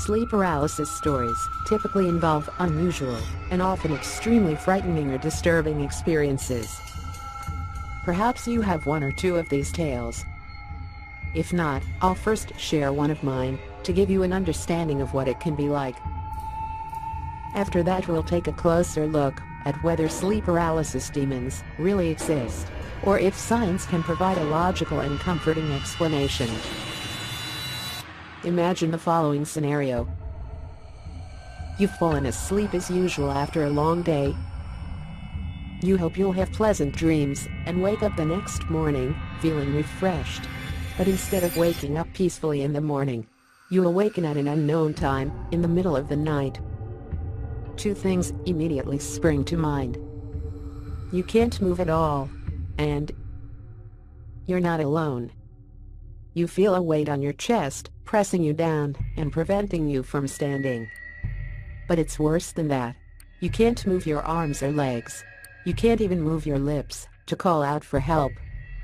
Sleep paralysis stories typically involve unusual and often extremely frightening or disturbing experiences. Perhaps you have one or two of these tales. If not, I'll first share one of mine to give you an understanding of what it can be like. After that, we'll take a closer look at whether sleep paralysis demons really exist, or if science can provide a logical and comforting explanation. Imagine the following scenario. You've fallen asleep as usual after a long day. You hope you'll have pleasant dreams and wake up the next morning feeling refreshed. But instead of waking up peacefully in the morning, you awaken at an unknown time in the middle of the night. Two things immediately spring to mind. You can't move at all, and you're not alone. You feel a weight on your chest, pressing you down and preventing you from standing. But it's worse than that. You can't move your arms or legs. You can't even move your lips to call out for help.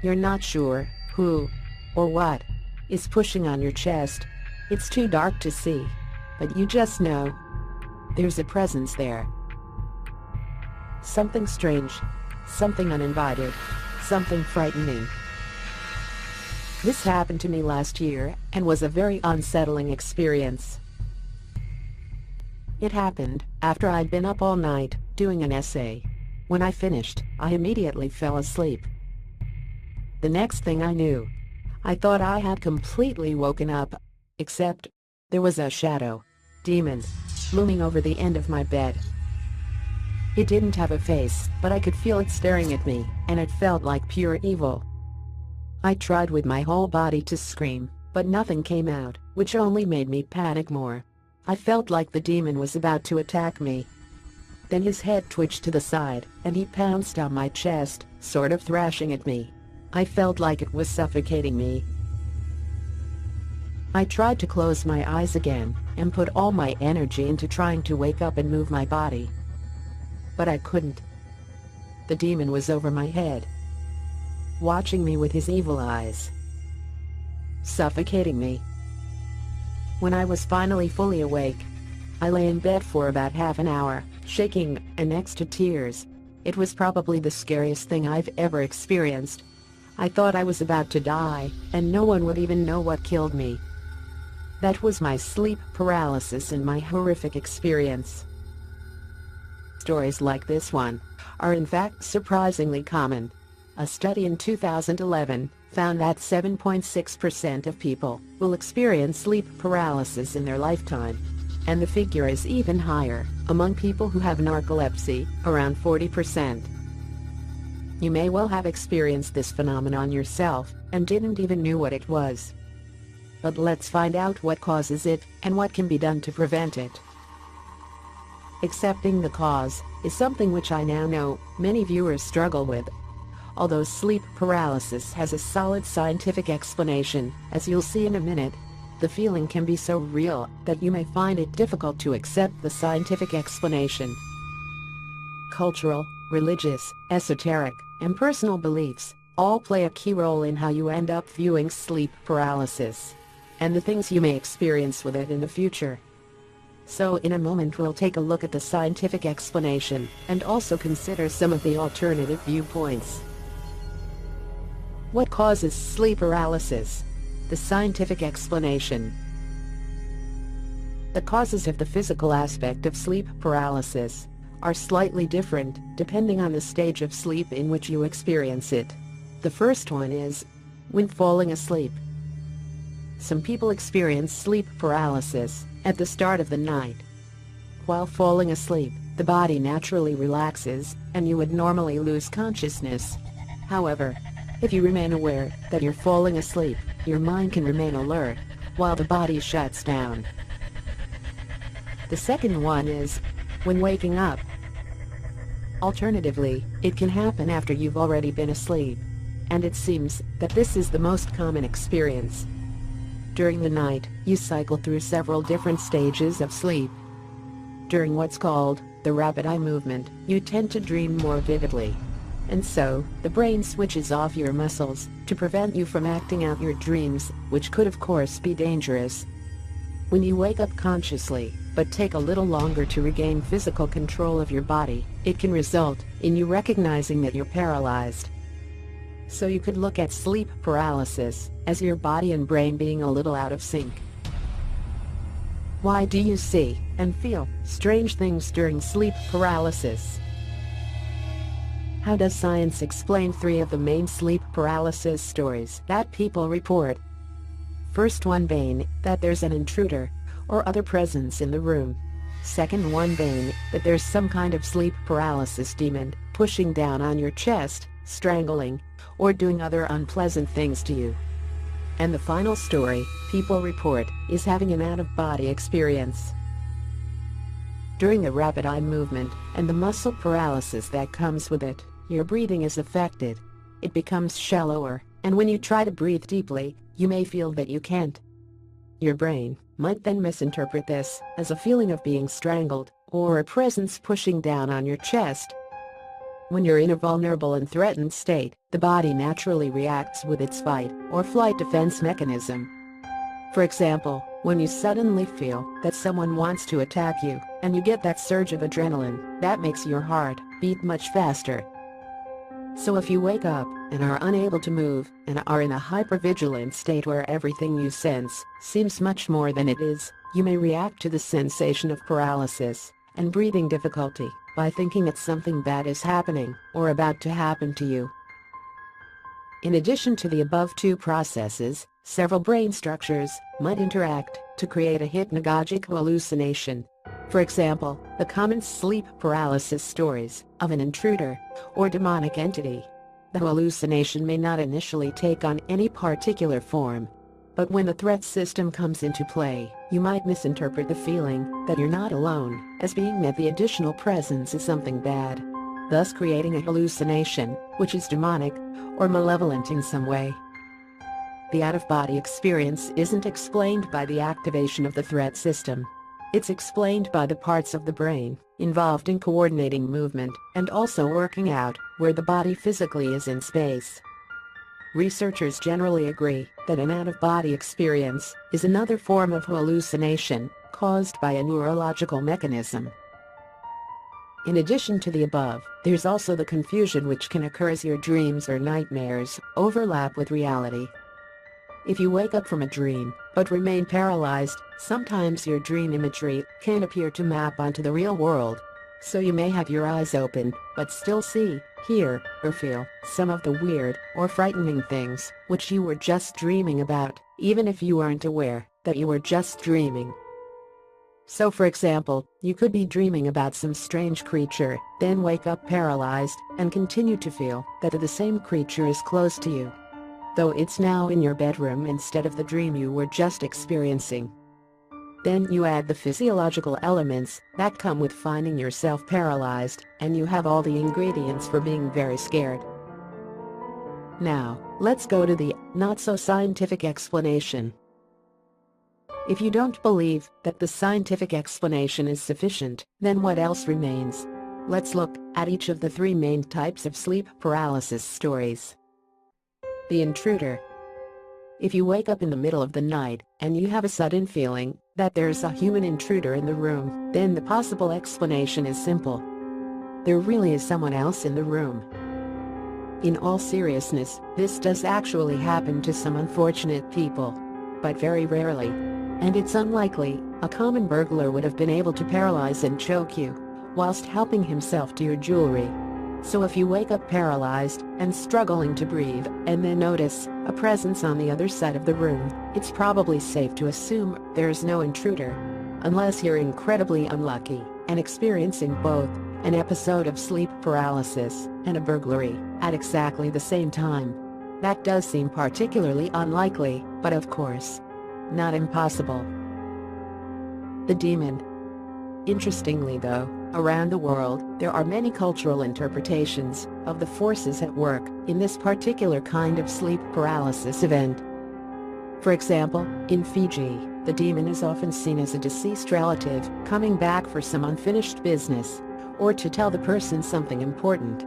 You're not sure who or what is pushing on your chest. It's too dark to see, but you just know there's a presence there. Something strange, something uninvited, something frightening. This happened to me last year and was a very unsettling experience. It happened after I'd been up all night doing an essay. When I finished, I immediately fell asleep. The next thing I knew, I thought I had completely woken up, except there was a shadow, demon, looming over the end of my bed. It didn't have a face, but I could feel it staring at me, and it felt like pure evil. I tried with my whole body to scream, but nothing came out, which only made me panic more. I felt like the demon was about to attack me. Then his head twitched to the side, and he pounced on my chest, sort of thrashing at me. I felt like it was suffocating me. I tried to close my eyes again, and put all my energy into trying to wake up and move my body. But I couldn't. The demon was over my head, watching me with his evil eyes, suffocating me. When I was finally fully awake, I lay in bed for about half an hour, shaking and next to tears. It was probably the scariest thing I've ever experienced. I thought I was about to die, and no one would even know what killed me. That was my sleep paralysis and my horrific experience. Stories like this one are in fact surprisingly common. A study in 2011 found that 7.6% of people will experience sleep paralysis in their lifetime. And the figure is even higher among people who have narcolepsy, around 40%. You may well have experienced this phenomenon yourself and didn't even know what it was. But let's find out what causes it and what can be done to prevent it. Accepting the cause is something which I now know many viewers struggle with. Although sleep paralysis has a solid scientific explanation, as you'll see in a minute, the feeling can be so real that you may find it difficult to accept the scientific explanation. Cultural, religious, esoteric, and personal beliefs all play a key role in how you end up viewing sleep paralysis, and the things you may experience with it in the future. So in a moment we'll take a look at the scientific explanation and also consider some of the alternative viewpoints. What causes sleep paralysis? The scientific explanation. The causes of the physical aspect of sleep paralysis are slightly different depending on the stage of sleep in which you experience it. The first one is when falling asleep. Some people experience sleep paralysis at the start of the night. While falling asleep, the body naturally relaxes, and you would normally lose consciousness. However, if you remain aware that you're falling asleep, your mind can remain alert, while the body shuts down. The second one is when waking up. Alternatively, it can happen after you've already been asleep, and it seems that this is the most common experience. During the night, you cycle through several different stages of sleep. During what's called the rapid eye movement, you tend to dream more vividly. And so, the brain switches off your muscles to prevent you from acting out your dreams, which could of course be dangerous. When you wake up consciously, but take a little longer to regain physical control of your body, it can result in you recognizing that you're paralyzed. So you could look at sleep paralysis as your body and brain being a little out of sync. Why do you see and feel strange things during sleep paralysis? How does science explain 3 of the main sleep paralysis stories that people report? First one being that there's an intruder or other presence in the room. Second one being that there's some kind of sleep paralysis demon pushing down on your chest, strangling, or doing other unpleasant things to you. And the final story people report is having an out-of-body experience. During the rapid eye movement and the muscle paralysis that comes with it, your breathing is affected. It becomes shallower, and when you try to breathe deeply, you may feel that you can't. Your brain might then misinterpret this as a feeling of being strangled or a presence pushing down on your chest. When you're in a vulnerable and threatened state, the body naturally reacts with its fight or flight defense mechanism. For example, when you suddenly feel that someone wants to attack you, and you get that surge of adrenaline, that makes your heart beat much faster. So if you wake up and are unable to move and are in a hypervigilant state where everything you sense seems much more than it is, you may react to the sensation of paralysis and breathing difficulty by thinking that something bad is happening or about to happen to you. In addition to the above 2 processes, several brain structures might interact to create a hypnagogic hallucination. For example, the common sleep paralysis stories of an intruder or demonic entity. The hallucination may not initially take on any particular form, but when the threat system comes into play, you might misinterpret the feeling that you're not alone as being that the additional presence is something bad, thus creating a hallucination which is demonic or malevolent in some way. The out-of-body experience isn't explained by the activation of the threat system. It's explained by the parts of the brain involved in coordinating movement and also working out where the body physically is in space. Researchers generally agree that an out-of-body experience is another form of hallucination caused by a neurological mechanism. In addition to the above, there's also the confusion which can occur as your dreams or nightmares overlap with reality. If you wake up from a dream but remain paralyzed, sometimes your dream imagery can appear to map onto the real world. So you may have your eyes open but still see, hear, or feel some of the weird or frightening things which you were just dreaming about, even if you aren't aware that you were just dreaming. So for example, you could be dreaming about some strange creature, then wake up paralyzed and continue to feel that the same creature is close to you, though it's now in your bedroom instead of the dream you were just experiencing. Then you add the physiological elements that come with finding yourself paralyzed, and you have all the ingredients for being very scared. Now, let's go to the not-so-scientific explanation. If you don't believe that the scientific explanation is sufficient, then what else remains? Let's look at each of the 3 main types of sleep paralysis stories. The intruder. If you wake up in the middle of the night and you have a sudden feeling that there's a human intruder in the room, then the possible explanation is simple. There really is someone else in the room. In all seriousness, this does actually happen to some unfortunate people, but very rarely. And it's unlikely a common burglar would have been able to paralyze and choke you whilst helping himself to your jewelry. So if you wake up paralyzed and struggling to breathe and then notice a presence on the other side of the room, it's probably safe to assume there's no intruder, unless you're incredibly unlucky and experiencing both an episode of sleep paralysis and a burglary at exactly the same time. That does seem particularly unlikely, but of course, not impossible. The demon. Interestingly though, around the world, there are many cultural interpretations of the forces at work in this particular kind of sleep paralysis event. For example, in Fiji, the demon is often seen as a deceased relative coming back for some unfinished business, or to tell the person something important.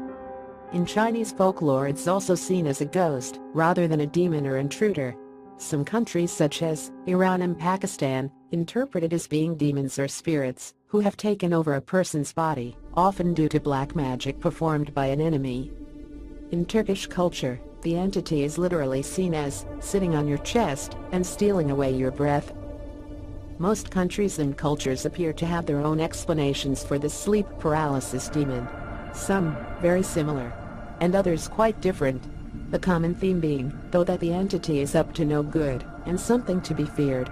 In Chinese folklore, it's also seen as a ghost rather than a demon or intruder. Some countries such as Iran and Pakistan interpreted as being demons or spirits who have taken over a person's body, often due to black magic performed by an enemy. In Turkish culture, the entity is literally seen as sitting on your chest and stealing away your breath. Most countries and cultures appear to have their own explanations for the sleep paralysis demon. Some very similar, and others quite different. The common theme being, though, that the entity is up to no good and something to be feared.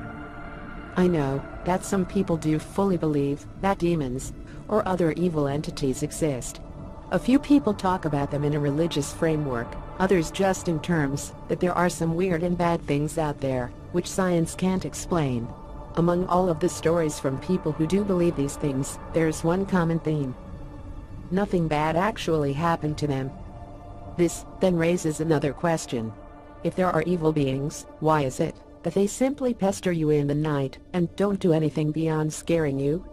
I know that some people do fully believe that demons or other evil entities exist. A few people talk about them in a religious framework, others just in terms that there are some weird and bad things out there which science can't explain. Among all of the stories from people who do believe these things, there's one common theme. Nothing bad actually happened to them. This then raises another question. If there are evil beings, why is it that they simply pester you in the night and don't do anything beyond scaring you?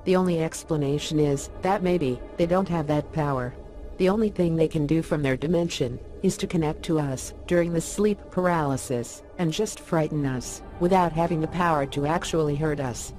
The only explanation is that maybe they don't have that power. The only thing they can do from their dimension is to connect to us during the sleep paralysis and just frighten us without having the power to actually hurt us.